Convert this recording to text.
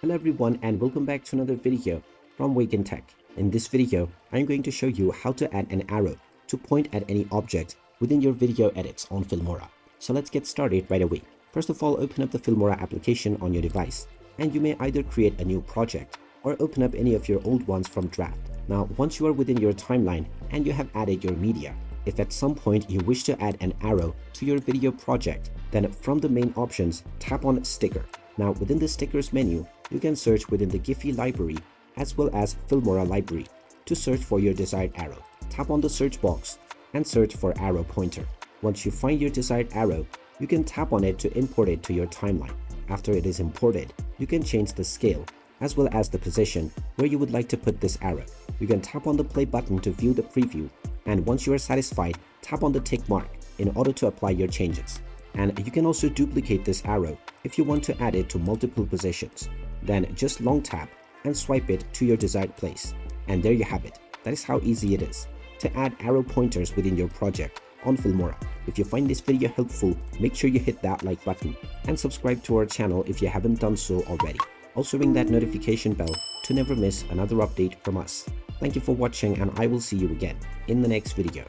Hello everyone and welcome back to another video from Wake&Tech. In this video, I'm going to show you how to add an arrow to point at any object within your video edits on Filmora. So let's get started right away. First of all, open up the Filmora application on your device and you may either create a new project or open up any of your old ones from draft. Now, once you are within your timeline and you have added your media, if at some point you wish to add an arrow to your video project, then from the main options, tap on Sticker. Now, within the Stickers menu, you can search within the Giphy library as well as Filmora library to search for your desired arrow. Tap on the search box and search for arrow pointer. Once you find your desired arrow, you can tap on it to import it to your timeline. After it is imported, you can change the scale as well as the position where you would like to put this arrow. You can tap on the play button to view the preview, and once you are satisfied, tap on the tick mark in order to apply your changes. And you can also duplicate this arrow if you want to add it to multiple positions. Then just long tap and swipe it to your desired place. And there you have it. That is how easy it is to add arrow pointers within your project on Filmora. If you find this video helpful, make sure you hit that like button and subscribe to our channel if you haven't done so already. Also ring that notification bell to never miss another update from us. Thank you for watching and I will see you again in the next video.